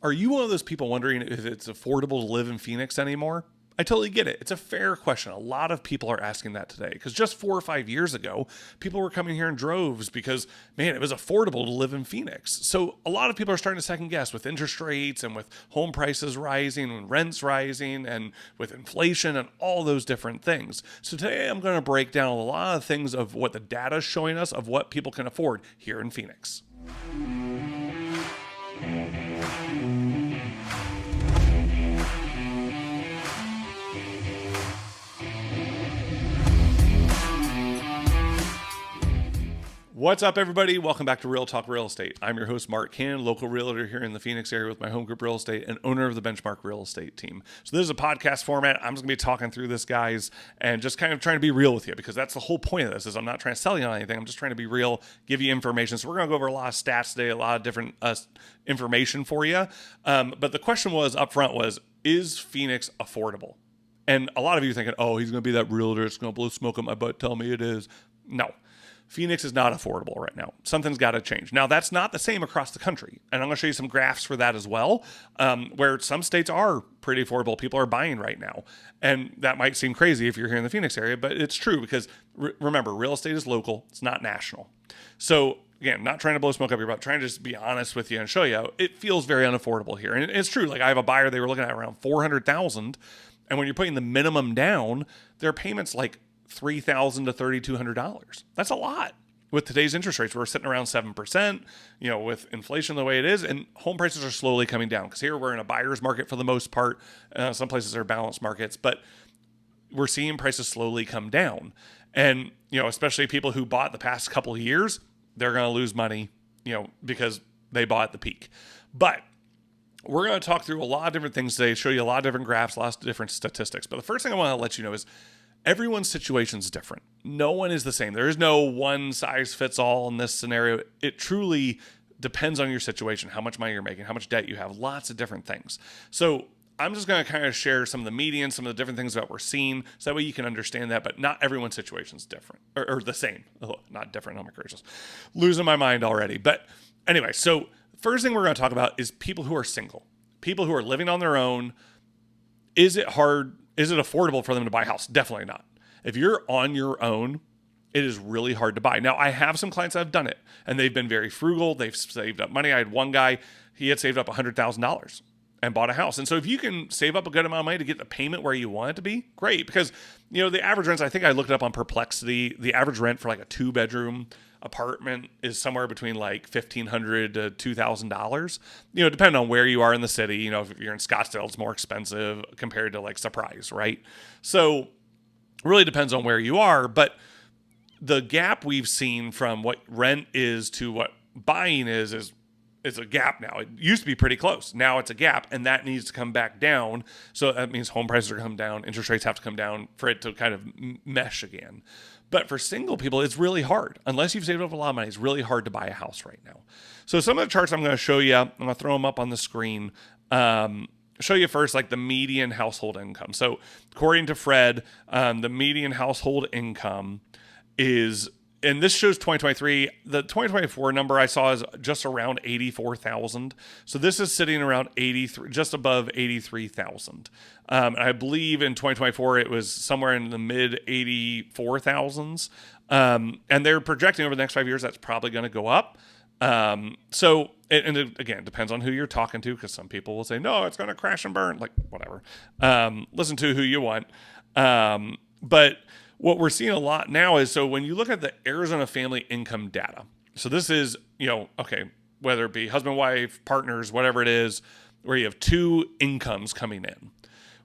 Are you one of those people wondering if it's affordable to live in Phoenix anymore? I totally get it. It's a fair question. A lot of people are asking that today because just 4 or 5 years ago, people were coming here in droves because, man, it was affordable to live in Phoenix. So a lot of people are starting to second guess with interest rates and with home prices rising and rents rising and with inflation and all those different things. So today I'm going to break down a lot of things of what the data is showing us of what people can afford here in Phoenix. What's up, everybody? Welcome back to Real Talk Real Estate. I'm your host, Mark Cannon, local realtor here in the Phoenix area with my home group real estate and owner of the Benchmark Real Estate team. So this is a podcast format. I'm just going to be talking through this, guys, and just kind of trying to be real with you because that's the whole point of this is I'm not trying to sell you on anything. I'm just trying to be real, give you information. So we're going to go over a lot of stats today, a lot of different information for you. But the question was up front was, is Phoenix affordable? And a lot of you are thinking, oh, he's going to be that realtor. It's going to blow smoke up my butt. Tell me it is. No. Phoenix is not affordable right now. Something's got to change. Now, that's not the same across the country. And I'm going to show you some graphs for that as well, where some states are pretty affordable. People are buying right now. And that might seem crazy if you're here in the Phoenix area, but it's true because remember, real estate is local. It's not national. So again, not trying to blow smoke up your butt, trying to just be honest with you and show you it feels very unaffordable here. And it's true. Like I have a buyer, they were looking at around $400,000. And when you're putting the minimum down, their payment's like $3,000 to $3,200. That's a lot. With today's interest rates, we're sitting around 7%, with inflation the way it is, and home prices are slowly coming down because here we're in a buyer's market for the most part. Some places are balanced markets, but we're seeing prices slowly come down. And, especially people who bought the past couple of years, they're going to lose money, because they bought at the peak. But we're going to talk through a lot of different things today, show you a lot of different graphs, lots of different statistics. But the first thing I want to let you know is everyone's situation is different. No one is the same. There is no one size fits all in this scenario. It truly depends on your situation, how much money you're making, how much debt you have, lots of different things. So I'm just going to kind of share some of the median, some of the different things that we're seeing, so that way you can understand that, but not everyone's situation is different or the same. Oh, not different. Oh my gracious. Losing my mind already. But anyway, so first thing we're going to talk about is people who are single, people who are living on their own. Is it hard? Is it affordable for them to buy a house? Definitely not. If you're on your own, it is really hard to buy. Now, I have some clients that have done it, and they've been very frugal. They've saved up money. I had one guy, he had saved up $100,000 and bought a house. And so if you can save up a good amount of money to get the payment where you want it to be, great. Because, the average rents, I think I looked it up on Perplexity, the average rent for like a 2-bedroom apartment is somewhere between like $1,500 to $2,000, depending on where you are in the city. If you're in Scottsdale, it's more expensive compared to like Surprise, right? So it really depends on where you are. But the gap we've seen from what rent is to what buying is a gap now. It used to be pretty close. Now it's a gap, and that needs to come back down. So that means home prices are come down, interest rates have to come down for it to kind of mesh again. But for single people, it's really hard. Unless you've saved up a lot of money, it's really hard to buy a house right now. So some of the charts I'm going to show you, I'm going to throw them up on the screen. Show you first like the median household income. So according to Fred, the median household income is, and this shows 2023. The 2024 number I saw is just around 84,000. So this is sitting around 83, just above 83,000. I believe in 2024 it was somewhere in the mid 84,000s. And they're projecting over the next 5 years that's probably going to go up. So it, again, depends on who you're talking to, because some people will say, no, it's going to crash and burn, like whatever. Listen to who you want. But what we're seeing a lot now is, so when you look at the Arizona family income data, so this is, okay, whether it be husband, wife, partners, whatever it is, where you have two incomes coming in.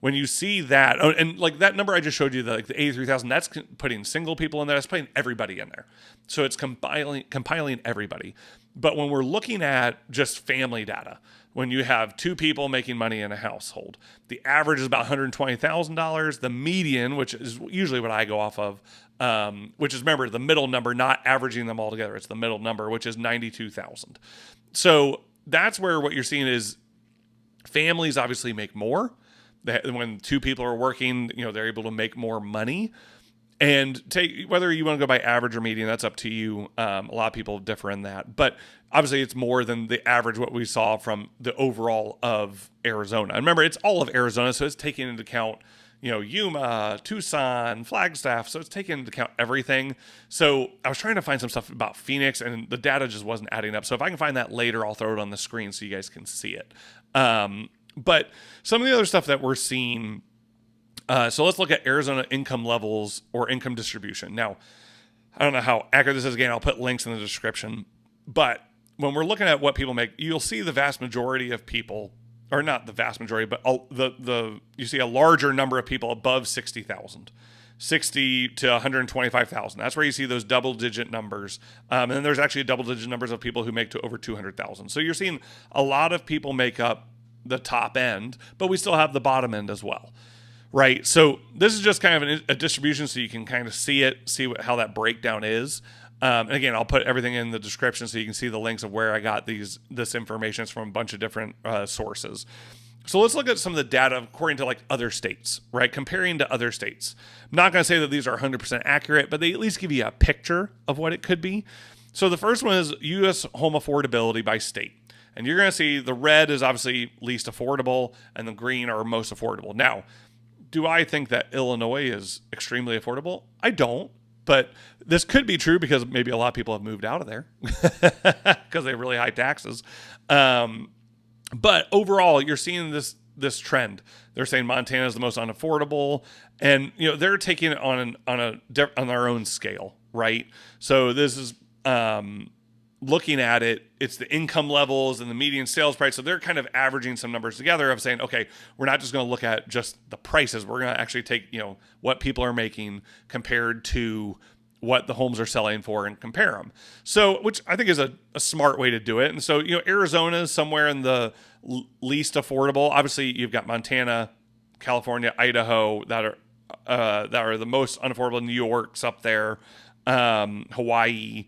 When you see that, and like that number I just showed you, the 83,000, that's putting single people in there, that's putting everybody in there. So it's compiling everybody. But when we're looking at just family data, when you have two people making money in a household, the average is about $120,000. The median, which is usually what I go off of, which is, remember, the middle number, not averaging them all together. It's the middle number, which is 92,000. So that's where what you're seeing is families obviously make more. When two people are working, they're able to make more money. And take whether you want to go by average or median, that's up to you. A lot of people differ in that, but obviously it's more than the average what we saw from the overall of Arizona. And remember, it's all of Arizona, so it's taking into account, Yuma, Tucson, Flagstaff. So it's taking into account everything. So I was trying to find some stuff about Phoenix, and the data just wasn't adding up. So if I can find that later, I'll throw it on the screen so you guys can see it. But some of the other stuff that we're seeing. So let's look at Arizona income levels or income distribution. Now, I don't know how accurate this is. Again, I'll put links in the description. But when we're looking at what people make, you'll see the vast majority of people, or not the vast majority, but you see a larger number of people above 60,000, 60 to 125,000. That's where you see those double-digit numbers. And then there's actually double-digit numbers of people who make to over 200,000. So you're seeing a lot of people make up the top end, but we still have the bottom end as well. Right. So this is just kind of a distribution so you can kind of see how that breakdown is. And again, I'll put everything in the description so you can see the links of where I got this information. It's from a bunch of different sources. So let's look at some of the data according to like other states, right? Comparing to other states. I'm not going to say that these are 100% accurate, but they at least give you a picture of what it could be. So the first one is U.S. home affordability by state. And you're going to see the red is obviously least affordable and the green are most affordable. Now, do I think that Illinois is extremely affordable? I don't, but this could be true because maybe a lot of people have moved out of there because they have really high taxes. But overall, you're seeing this trend. They're saying Montana is the most unaffordable, and they're taking it on their own scale, right? So this is looking at it, it's the income levels and the median sales price. So they're kind of averaging some numbers together of saying, okay, we're not just going to look at just the prices. We're going to actually take, what people are making compared to what the homes are selling for and compare them. So, which I think is a smart way to do it. And so, Arizona is somewhere in the least affordable. Obviously, you've got Montana, California, Idaho that are the most unaffordable. New York's up there, Hawaii.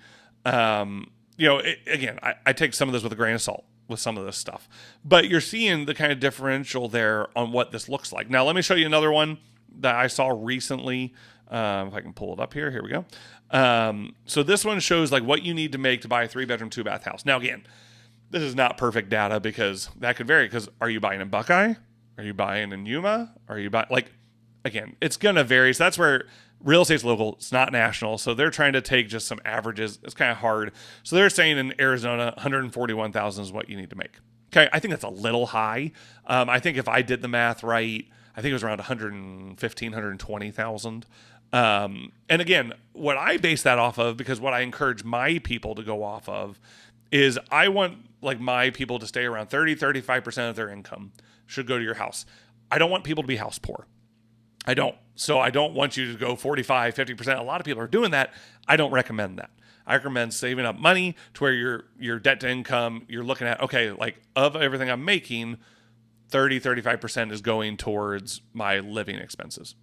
Again, I take some of this with a grain of salt with some of this stuff, but you're seeing the kind of differential there on what this looks like. Now, let me show you another one that I saw recently. If I can pull it up here, here we go. So this one shows like what you need to make to buy a 3-bedroom, 2-bath house. Now, again, this is not perfect data because that could vary. Because are you buying in Buckeye? Are you buying in Yuma? Are you buying again? It's gonna vary. So that's where real estate's local, it's not national, so they're trying to take just some averages. It's kind of hard. So they're saying in Arizona, 141,000 is what you need to make. Okay, I think that's a little high. I think if I did the math right, I think it was around 115,000, 120,000. And again, what I base that off of, because what I encourage my people to go off of, is I want my people to stay around 35% of their income should go to your house. I don't want people to be house poor. I don't. So I don't want you to go 45, 50%. A lot of people are doing that. I don't recommend that. I recommend saving up money to where your debt to income, you're looking at, okay, of everything I'm making, 35% is going towards my living expenses.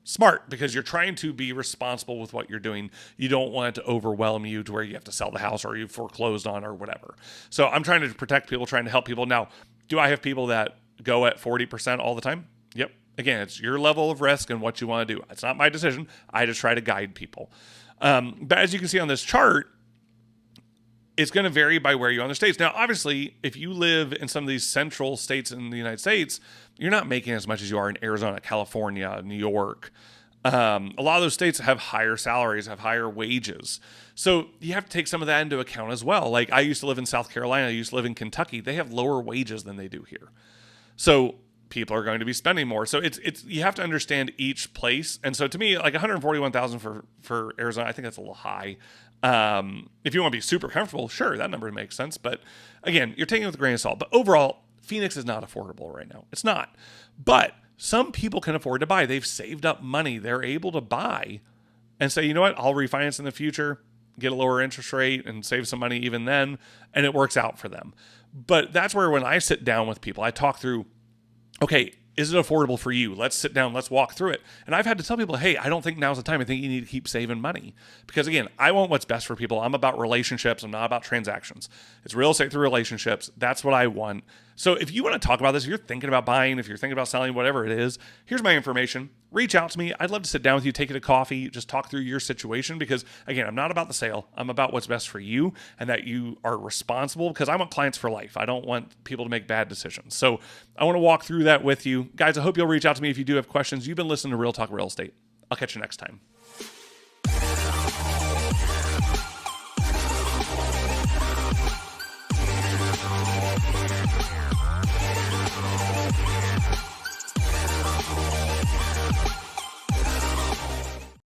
Smart, because you're trying to be responsible with what you're doing. You don't want it to overwhelm you to where you have to sell the house or you foreclosed on or whatever. So I'm trying to protect people, trying to help people. Now, do I have people that go at 40% all the time? Yep. Again, it's your level of risk and what you want to do. It's not my decision. I just try to guide people. But as you can see on this chart, it's going to vary by where you are in the states. Now, obviously, if you live in some of these central states in the United States, you're not making as much as you are in Arizona, California, New York. A lot of those states have higher salaries, have higher wages. So you have to take some of that into account as well. I used to live in South Carolina. I used to live in Kentucky. They have lower wages than they do here. So people are going to be spending more. So it's you have to understand each place. And so to me, 141,000 for Arizona, I think that's a little high. If you want to be super comfortable, sure, that number makes sense. But again, you're taking it with a grain of salt. But overall, Phoenix is not affordable right now. It's not. But some people can afford to buy. They've saved up money. They're able to buy and say, you know what, I'll refinance in the future, get a lower interest rate and save some money even then. And it works out for them. But that's where when I sit down with people, I talk through, okay, is it affordable for you? Let's sit down. Let's walk through it. And I've had to tell people, hey, I don't think now's the time. I think you need to keep saving money. Because again, I want what's best for people. I'm about relationships. I'm not about transactions. It's real estate through relationships. That's what I want. So if you want to talk about this, if you're thinking about buying, if you're thinking about selling, whatever it is, here's my information. Reach out to me. I'd love to sit down with you, take you to coffee, just talk through your situation, because again, I'm not about the sale. I'm about what's best for you and that you are responsible, because I want clients for life. I don't want people to make bad decisions. So I want to walk through that with you. Guys, I hope you'll reach out to me if you do have questions. You've been listening to Real Talk Real Estate. I'll catch you next time.